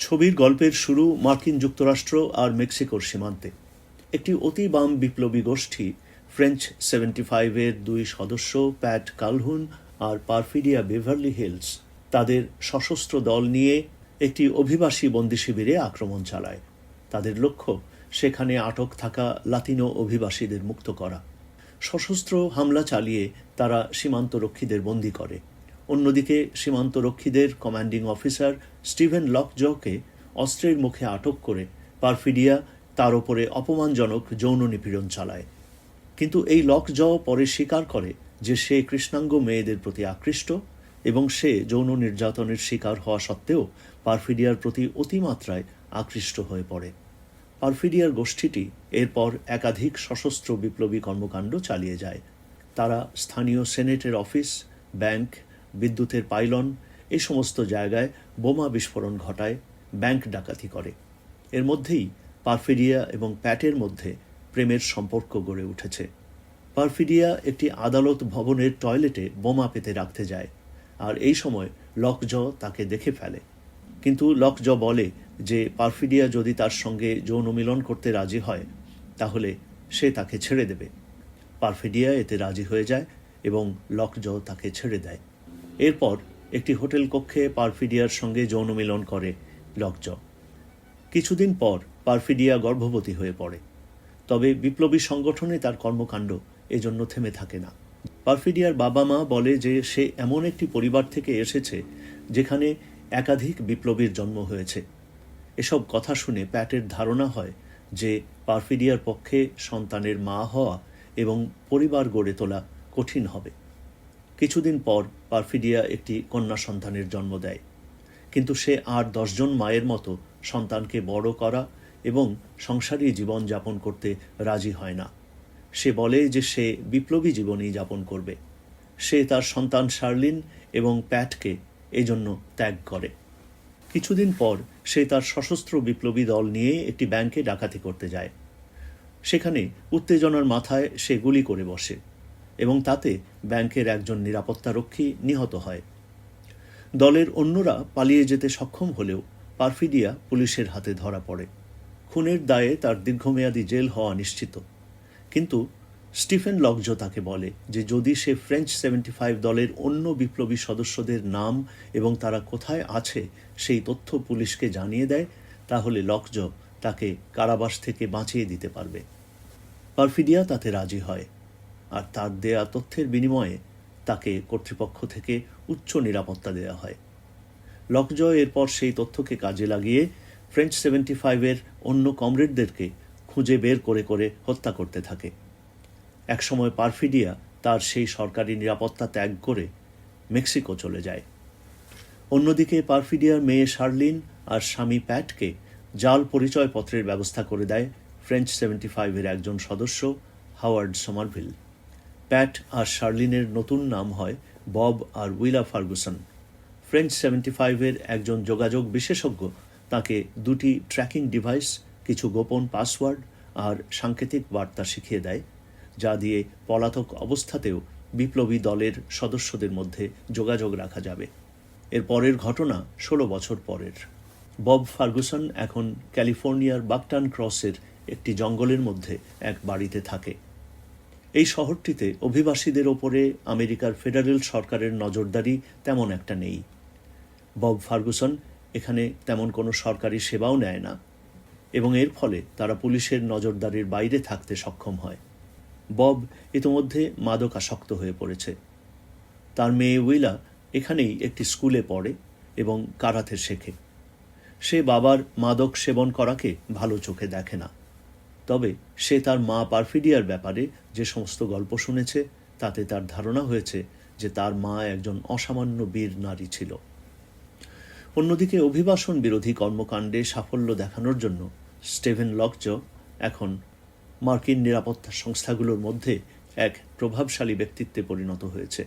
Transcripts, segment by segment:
ছবির গল্পের শুরু মার্কিন যুক্তরাষ্ট্র আর মেক্সিকোর সীমান্তে। একটি অতি বাম বিপ্লবী গোষ্ঠী ফ্রেঞ্চ 75-এর দুই সদস্য প্যাট কালহুন আর পারফিডিয়া বেভারলি হিলস তাদের সশস্ত্র দল নিয়ে একটি অভিবাসী বন্দি শিবিরে আক্রমণ চালায়। তাদের লক্ষ্য সেখানে আটক থাকা লাতিনো অভিবাসীদের মুক্ত করা। সশস্ত্র হামলা চালিয়ে তারা সীমান্তরক্ষীদের বন্দী করে। অন্যদিকে সীমান্তরক্ষীদের কমান্ডিং অফিসার স্টিভেন লকজকে অস্ত্রের মুখে আটক করে পারফিডিয়া তার ওপরে অপমানজনক যৌন নিপীড়ন চালায়। কিন্তু এই লকজ পরে স্বীকার করে যে সে কৃষ্ণাঙ্গ মেয়েদের প্রতি আকৃষ্ট এবং সে যৌন নির্যাতনের শিকার হওয়া সত্ত্বেও পারফিডিয়ার প্রতি অতিমাত্রায় আকৃষ্ট হয়ে পড়ে। পারফিডিয়ার গোষ্ঠীটি এরপর একাধিক সশস্ত্র বিপ্লবী কর্মকাণ্ড চালিয়ে যায়। তারা স্থানীয় সেনেটের অফিস, ব্যাংক, বিদ্যুতের পাইলন এই সমস্ত জায়গায় বোমা বিস্ফোরণ ঘটায়, ব্যাংক ডাকাতি করে। এর মধ্যেই পারফিডিয়া এবং প্যাটের মধ্যে প্রেমের সম্পর্ক গড়ে উঠেছে। পারফিডিয়া একটি আদালত ভবনের টয়লেটে বোমা পেতে রাখতে যায়, আর এই সময় লকজ তাকে দেখে ফেলে। কিন্তু লকজ বলে যে পারফিডিয়া যদি তার সঙ্গে যৌন মিলন করতে রাজি হয় তাহলে সে তাকে ছেড়ে দেবে। পারফিডিয়া এতে রাজি হয়ে যায় এবং লকজ তাকে ছেড়ে দেয়। এরপর একটি হোটেল কক্ষে পারফিডিয়ার সঙ্গে যৌন মিলন করে লকজ। কিছুদিন পর পারফিডিয়া গর্ভবতী হয়ে পড়ে। তবে বিপ্লবী সংগঠনে তার কর্মকাণ্ড এজন্য থেমে থাকে না। পারফিডিয়ার বাবা মা বলে যে সে এমন একটি পরিবার থেকে এসেছে যেখানে একাধিক বিপ্লবীর জন্ম হয়েছে। এসব কথা শুনে প্যাটের ধারণা হয় যে পারফিডিয়ার পক্ষে সন্তানের মা হওয়া এবং পরিবার গড়ে তোলা কঠিন হবে। কিছুদিন পর পারফিডিয়া একটি কন্যা সন্তানের জন্ম দেয়, কিন্তু সে আর 10 জন মায়ের মতো সন্তানকে বড় করা এবং সংসারী জীবন যাপন করতে রাজি হয় না। সে বলে যে সে বিপ্লবী জীবনই যাপন করবে। সে তার সন্তান শার্লিন এবং প্যাটকে এজন্য ত্যাগ করে। কিছুদিন পর সে তার সশস্ত্র বিপ্লবী দল নিয়ে একটি ব্যাংকে ডাকাতি করতে যায়। সেখানে উত্তেজনার মাথায় সে গুলি করে বসে এবং তাতে ব্যাংকের একজন নিরাপত্তারক্ষী নিহত হয়। দলের অন্যরা পালিয়ে যেতে সক্ষম হলেও পারফিডিয়া পুলিশের হাতে ধরা পড়ে। খুনের দায়ে তার দীর্ঘমেয়াদী জেল হওয়া নিশ্চিত। কিন্তু স্টিফেন লকজ তাকে বলে যে যদি সে ফ্রেঞ্চ 75 দলের অন্য বিপ্লবী সদস্যদের নাম এবং তারা কোথায় আছে সেই তথ্য পুলিশকে জানিয়ে দেয়, তাহলে লকজ তাকে কারাবাস থেকে বাঁচিয়ে দিতে পারবে। পারফিডিয়া তাতে রাজি হয়, আর তার দেয়া তথ্যের বিনিময়ে তাকে কর্তৃপক্ষ থেকে উচ্চ নিরাপত্তা দেওয়া হয়। লকজ এরপর সেই তথ্যকে কাজে লাগিয়ে ফ্রেঞ্চ 75-এর অন্য কমরেডদেরকে খুঁজে বের করে করে হত্যা করতে থাকে। একসময় পারফিডিয়া তার সেই সরকারি নিরাপত্তা ত্যাগ করে মেক্সিকো চলে যায়। অন্যদিকে পারফিডিয়ার মেয়ে শার্লিন আর স্বামী প্যাটকে জাল পরিচয়পত্রের ব্যবস্থা করে দেয় ফ্রেঞ্চ 75-এর একজন সদস্য হাওয়ার্ড সমারভিল। প্যাট আর শার্লিনের নতুন নাম হয় বব আর উইলা ফার্গুসন। ফ্রেঞ্চ 75-এর একজন যোগাযোগ বিশেষজ্ঞ তাকে 2টি ট্র্যাকিং ডিভাইস, কিছু গোপন পাসওয়ার্ড আর সাংকেতিক বার্তা শিখিয়ে দেয়, যা দিয়ে পলাতক অবস্থাতেও বিপ্লবী দলের সদস্যদের মধ্যে যোগাযোগ রাখা যাবে। এর পরের ঘটনা 16 বছর পরের। বব ফার্গুসন এখন ক্যালিফোর্নিয়ার বাকটান ক্রসের একটি জঙ্গলের মধ্যে এক বাড়িতে থাকে। এই শহরটিতে অভিবাসীদের ওপরে আমেরিকার ফেডারেল সরকারের নজরদারি তেমন একটা নেই। বব ফার্গুসন এখানে তেমন কোনো সরকারি সেবাও নেয় না এবং এর ফলে তারা পুলিশের নজরদারির বাইরে থাকতে সক্ষম হয়। বব ইতোমধ্যে মাদকাসক্ত হয়ে পড়েছে। তার মেয়ে উইলা এখানেই একটি স্কুলে পড়ে এবং কারাতে শেখে। সে বাবার মাদক সেবন করাকে ভালো চোখে দেখে না। তবে সে তার মা পারফিডিয়ার ব্যাপারে যে সমস্ত গল্প শুনেছে তাতে তার ধারণা হয়েছে যে তার মা একজন অসামান্য বীর নারী ছিল। অন্যদিকে অভিবাসন বিরোধী কর্মকাণ্ডে সাফল্য দেখানোর জন্য স্টিভেন লকজ এখন মার্কিন নিরাপত্তা সংস্থাগুলোর মধ্যে এক প্রভাবশালী ব্যক্তিত্বে পরিণত হয়েছে।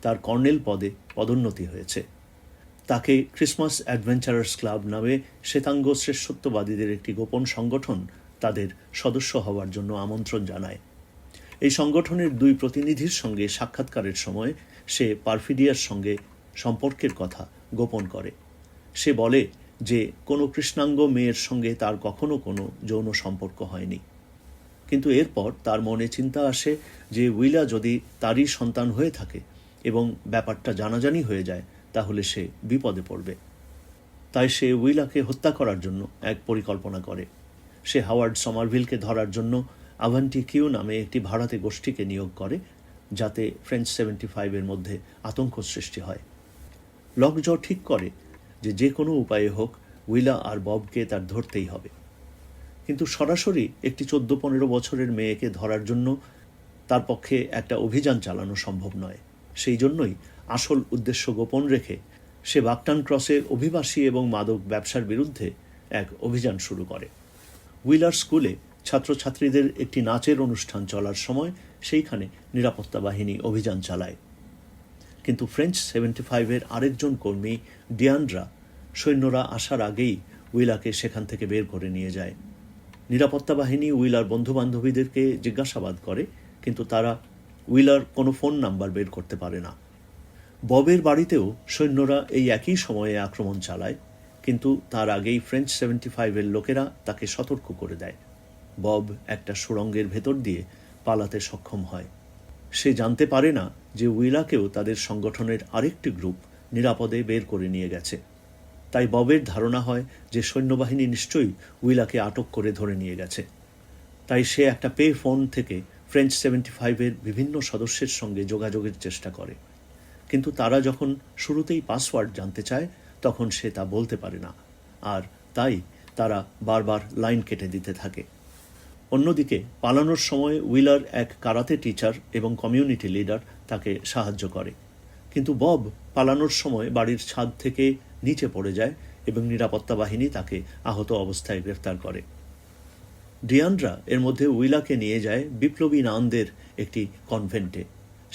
তার কর্নেল পদে পদোন্নতি হয়েছে। তাকে ক্রিসমাস অ্যাডভেঞ্চারার্স ক্লাব নামে শ্বেতাঙ্গ শ্রেষ্ঠত্ববাদীদের একটি গোপন সংগঠন তাদের সদস্য হওয়ার জন্য আমন্ত্রণ জানায়। এই সংগঠনের 2 প্রতিনিধির সঙ্গে সাক্ষাৎকারের সময় সে পারফিডিয়ার সঙ্গে সম্পর্কের কথা গোপন করে। সে বলে যে কোনো কৃষ্ণাঙ্গ মেয়ের সঙ্গে তার কখনো কোনো যৌন সম্পর্ক হয়নি। কিন্তু এরপর তার মনে চিন্তা আসে যে উইলা যদি তারই সন্তান হয়ে থাকে এবং ব্যাপারটা জানাজানি হয়ে যায় তাহলে সে বিপদে পড়বে। তাই সে উইলাকে হত্যা করার জন্য এক পরিকল্পনা করে। সে হাওয়ার্ড সমারভিলকে ধরার জন্য আভান্টি কিউ নামে একটি ভাড়াটে গোষ্ঠীকে নিয়োগ করে, যাতে ফ্রেঞ্চ 75-এর মধ্যে আতঙ্ক সৃষ্টি হয়। লকজ ঠিক করে যে কোনো উপায়ে হোক উইলা আর ববকে তার ধরতেই হবে। কিন্তু সরাসরি একটি 14-15 বছরের মেয়েকে ধরার জন্য তার পক্ষে একটা অভিযান চালানো সম্ভব নয়। সেই জন্যই আসল উদ্দেশ্য গোপন রেখে সে বাকটান ক্রসে অভিবাসী এবং মাদক ব্যবসার বিরুদ্ধে এক অভিযান শুরু করে। উইলার স্কুলে ছাত্রছাত্রীদের একটি নাচের অনুষ্ঠান চলার সময় সেইখানে নিরাপত্তা বাহিনী অভিযান চালায়। কিন্তু ফ্রেঞ্চ 75-এর আরেকজন কর্মী ডিয়ান্ড্রা সৈন্যরা আসার আগেই উইলাকে সেখান থেকে বের করে নিয়ে যায়। নিরাপত্তা বাহিনী উইলার বন্ধুবান্ধবীদেরকে জিজ্ঞাসাবাদ করে, কিন্তু তারা উইলার কোনো ফোন নাম্বার বের করতে পারে না। ববের বাড়িতেও সৈন্যরা এই একই সময়ে আক্রমণ চালায়, কিন্তু তার আগেই ফ্রেঞ্চ 75-এর লোকেরা তাকে সতর্ক করে দেয়। বব একটা সুড়ঙ্গের ভেতর দিয়ে পালাতে সক্ষম হয়। সে জানতে পারে না যে উইলাকেও তাদের সংগঠনের আরেকটি গ্রুপ নিরাপদে বের করে নিয়ে গেছে। তাই ববের ধারণা হয় যে সৈন্যবাহিনী নিশ্চয়ই উইলাকে আটক করে ধরে নিয়ে গেছে। তাই সে একটা পে ফোন থেকে ফ্রেঞ্চ 75-এর বিভিন্ন সদস্যের সঙ্গে যোগাযোগের চেষ্টা করে, কিন্তু তারা যখন শুরুতেই পাসওয়ার্ড জানতে চায় তখন সে তা বলতে পারে না, আর তাই তারা বারবার লাইন কেটে দিতে থাকে। অন্যদিকে পালানোর সময় উইলার এক কারাতে টিচার এবং কমিউনিটি লিডার তাকে সাহায্য করে, কিন্তু বব পালানোর সময় বাড়ির ছাদ থেকে নিচে পড়ে যায় এবং নিরাপত্তা বাহিনী তাকে আহত অবস্থায় গ্রেফতার করে। ডিয়ান্ড্রা এর মধ্যে উইলাকে নিয়ে যায় বিপ্লবী নানদের একটি কনভেন্টে।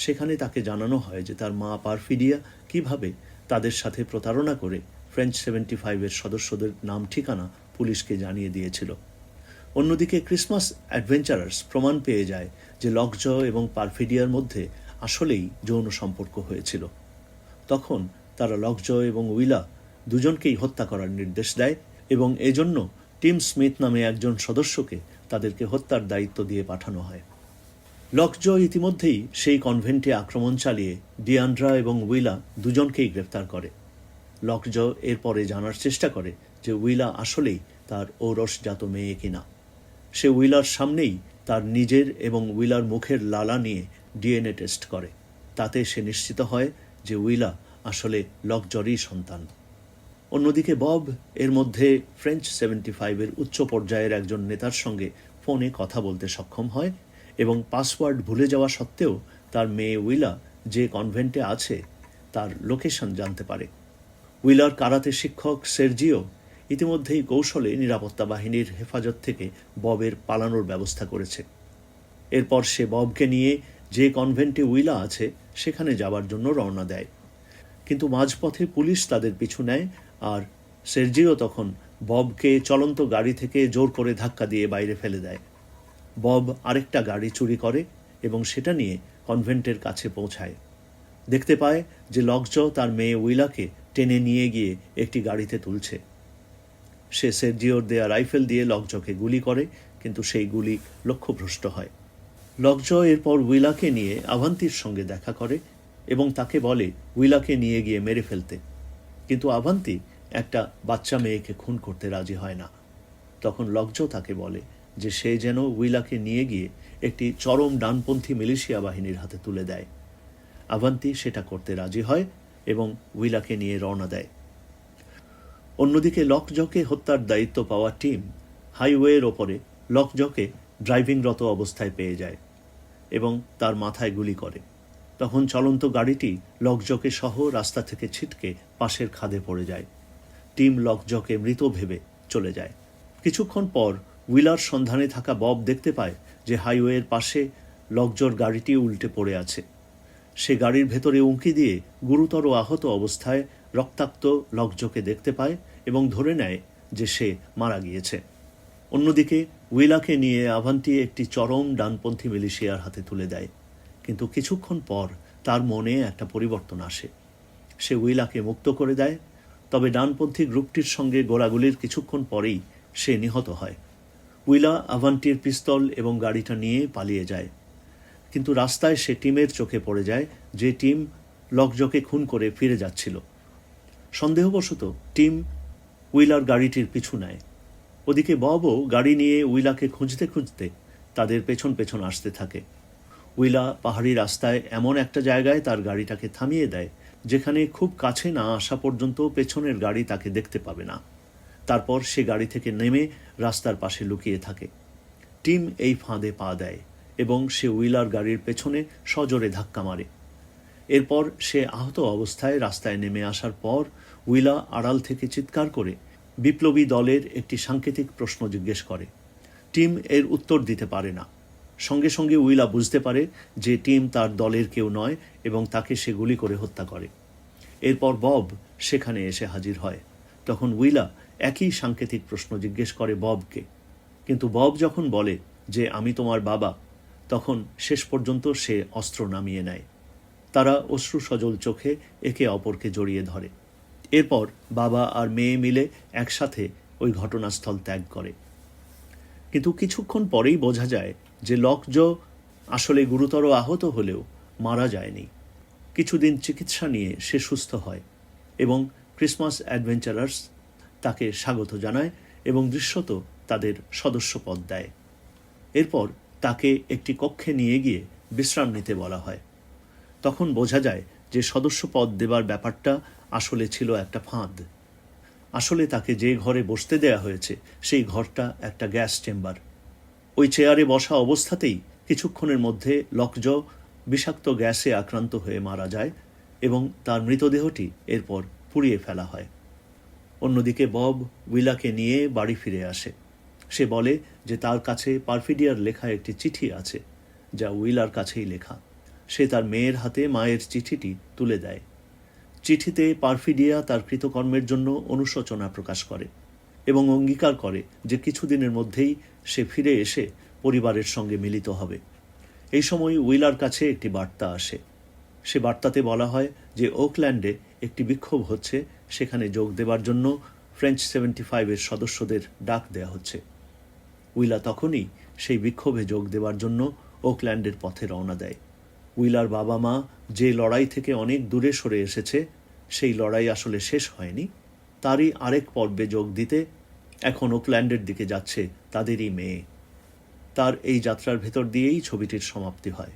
সেখানে তাকে জানানো হয় যে তার মা পারফিডিয়া কিভাবে তাদের সাথে প্রতারণা করে ফ্রেঞ্চ 75-এর সদস্যদের নাম ঠিকানা পুলিশকে জানিয়ে দিয়েছিল। অন্যদিকে ক্রিসমাস অ্যাডভেঞ্চারার্স প্রমাণ পেয়ে যায় যে লকজ এবং পারফিডিয়ার মধ্যে আসলেই যৌন সম্পর্ক হয়েছিল। তখন তারা লকজ এবং উইলা দুজনকেই হত্যা করার নির্দেশ দেয় এবং এজন্য টিম স্মিথ নামে একজন সদস্যকে তাদেরকে হত্যার দায়িত্ব দিয়ে পাঠানো হয়। লকজ ইতিমধ্যেই সেই কনভেন্টে আক্রমণ চালিয়ে ডিয়ান্ড্রা এবং উইলা দুজনকেই গ্রেফতার করে। লকজ এরপরে জানার চেষ্টা করে যে উইলা আসলেই তার ঔরসজাত মেয়ে কিনা। সে উইলার সামনেই তার নিজের এবং উইলার মুখের লালা নিয়ে ডিএনএ টেস্ট করে। তাতে সে নিশ্চিত হয় যে উইলা আসলে লকজরই সন্তান। অন্যদিকে বব এর মধ্যে ফ্রেঞ্চ 75-এর উচ্চ পর্যায়ের একজন নেতার সঙ্গে ফোনে কথা বলতে সক্ষম হয় এবং পাসওয়ার্ড ভুলে যাওয়া সত্ত্বেও তার মেয়ে উইলা যে কনভেন্টে আছে তার লোকেশন জানতে পারে। উইলার কারাতে শিক্ষক সের্জিও ইতিমধ্যেই কৌশলে নিরাপত্তা বাহিনীর হেফাজত থেকে ববের পালানোর ব্যবস্থা করেছে। এরপর সে ববকে নিয়ে যে কনভেন্টে উইলা আছে সেখানে যাবার জন্য রওনা দেয়, কিন্তু মাঝপথে পুলিশ তাদের পিছু নেয় আর সের্জিও তখন ববকে চলন্ত গাড়ি থেকে জোর করে ধাক্কা দিয়ে বাইরে ফেলে দেয়। বব আরেকটা গাড়ি চুরি করে এবং সেটা নিয়ে কনভেন্টের কাছে পৌঁছায়। দেখতে পায় যে লকজ তার মেয়ে উইলাকে টেনে নিয়ে গিয়ে একটি গাড়িতে তুলছে। সে সের্জিওর দেয়া রাইফেল দিয়ে লকজকে গুলি করে, কিন্তু সেই গুলি লক্ষ্যভ্রষ্ট হয়। লকজ এরপর উইলাকে নিয়ে আভান্তির সঙ্গে দেখা করে এবং তাকে বলে উইলাকে নিয়ে গিয়ে মেরে ফেলতে, কিন্তু আভান্তি একটা বাচ্চা মেয়েকে খুন করতে রাজি হয় না। তখন লকজ তাকে বলে যে সে যেন উইলাকে নিয়ে গিয়ে একটি চরম ডানপন্থী মিলিশিয়া বাহিনীর হাতে তুলে দেয়। আভান্তি সেটা করতে রাজি হয় এবং উইলাকে নিয়ে রওনা দেয়। অন্যদিকে লকজকে হত্যার দায়িত্ব পাওয়া টিম হাইওয়ের ওপরে লকজকে ড্রাইভিংরত অবস্থায় পেয়ে যায় এবং তার মাথায় গুলি করে। তখন চলন্ত গাড়িটি লকজকে সহ রাস্তা থেকে ছিটকে পাশের খাদে পড়ে যায়। টিম লকজকে মৃত ভেবে চলে যায়। কিছুক্ষণ পর উইলার সন্ধানে থাকা বব দেখতে পায় যে হাইওয়ের পাশে লকজর গাড়িটি উল্টে পড়ে আছে। সে গাড়ির ভেতরে উঁকি দিয়ে গুরুতর আহত অবস্থায় রক্তাক্ত লকজকে দেখতে পায় এবং ধরে নেয় যে সে মারা গিয়েছে। অন্যদিকে উইলাকে নিয়ে আভান্তি একটি চরম ডানপন্থী মিলিশিয়ার হাতে তুলে দেয়, কিন্তু কিছুক্ষণ পর তার মনে একটা পরিবর্তন আসে। সে উইলাকে মুক্ত করে দেয়। তবে ডানপন্থী গ্রুপটির সঙ্গে গোলাগুলির কিছুক্ষণ পরেই সে নিহত হয়। উইলা আভান্টির পিস্তল এবং গাড়িটা নিয়ে পালিয়ে যায়, কিন্তু রাস্তায় সে টিমের চোখে পড়ে যায়, যে টিম লকজকে খুন করে ফিরে যাচ্ছিল। সন্দেহবশত টিম উইলার গাড়িটির পিছু নেয়। ওদিকে ববও গাড়ি নিয়ে উইলাকে খুঁজতে খুঁজতে তাদের পেছন পেছন আসতে থাকে। উইলা পাহাড়ি রাস্তায় এমন একটা জায়গায় তার গাড়িটাকে থামিয়ে দেয় যেখানে খুব কাছে না আসা পর্যন্ত পেছনের গাড়ি তাকে দেখতে পাবে না। তারপর সে গাড়ি থেকে নেমে রাস্তার পাশে লুকিয়ে থাকে। টিম এই ফাঁদে পা দেয় এবং সে উইলার গাড়ির পেছনে সজোরে ধাক্কা মারে। এরপর সে আহত অবস্থায় রাস্তায় নেমে আসার পর উইলা আড়াল থেকে চিৎকার করে বিপ্লবী দলের একটি সাংকেতিক প্রশ্ন জিজ্ঞেস করে। টিম এর উত্তর দিতে পারে না। সঙ্গে সঙ্গে উইলা বুঝতে পারে যে টিম তার দলের কেউ নয় এবং তাকে সে গুলি করে হত্যা করে। এরপর বব সেখানে এসে হাজির হয়। তখন উইলা একই সাংকেতিক প্রশ্ন জিজ্ঞেস করে ববকে, কিন্তু বব যখন বলে যে আমি তোমার বাবা, তখন শেষ পর্যন্ত সে অস্ত্র নামিয়ে নেয়। তারা অশ্রু সজল চোখে একে অপরকে জড়িয়ে ধরে। এরপর বাবা আর মেয়ে মিলে একসাথে ওই ঘটনাস্থল ত্যাগ করে। কিন্তু কিছুক্ষণ পরেই বোঝা যায় যে লকজ আসলে গুরুতর আহত হলেও মারা যায়নি। কিছুদিন চিকিৎসা নিয়ে সে সুস্থ হয় এবং ক্রিসমাস অ্যাডভেঞ্চারার্স তাকে স্বাগত জানায় এবং দৃশ্যত তাদের সদস্যপদ দেয়। এরপর তাকে একটি কক্ষে নিয়ে গিয়ে বিশ্রাম নিতে বলা হয়। তখন বোঝা যায় যে সদস্যপদ দেবার ব্যাপারটা আসলে ছিল একটা ফাঁদ। আসলে তাকে যে ঘরে বসতে দেয়া হয়েছে সেই ঘরটা একটা গ্যাস চেম্বার। ওই চেয়ারে বসা অবস্থাতেই কিছুক্ষণের মধ্যে লকজ বিষাক্ত গ্যাসে আক্রান্ত হয়ে মারা যায় এবং তার মৃতদেহটি এরপর পুড়িয়ে ফেলা হয়। অন্যদিকে বব উইলাকে নিয়ে বাড়ি ফিরে আসে। সে বলে যে তার কাছে পারফিডিয়ার লেখা একটি চিঠি আছে, যা উইলার কাছেই লেখা। সে তার মেয়ের হাতে মায়ের চিঠিটি তুলে দেয়। চিঠিতে পারফিডিয়া তার কৃতকর্মের জন্য অনুশোচনা প্রকাশ করে এবং অঙ্গীকার করে যে কিছুদিনের মধ্যেই সে ফিরে এসে পরিবারের সঙ্গে মিলিত হবে। এই সময় উইলার কাছে একটি বার্তা আসে। সে বার্তাতে বলা হয় যে ওকল্যান্ডে একটি বিক্ষোভ হচ্ছে, সেখানে যোগ দেবার জন্য ফ্রেঞ্চ 75-এর সদস্যদের ডাক দেয়া হচ্ছে। উইলা তখনই সেই বিক্ষোভে যোগ দেবার জন্য ওকল্যান্ডের পথে রওনা দেয়। উইলার বাবা মা যে লড়াই থেকে অনেক দূরে সরে এসেছে, সেই লড়াই আসলে শেষ হয়নি। তারই আরেক পর্বে যোগ দিতে এখন ওকল্যান্ডের দিকে যাচ্ছে তাদেরই মেয়ে। তার এই যাত্রার ভেতর দিয়েই ছবিটির সমাপ্তি হয়।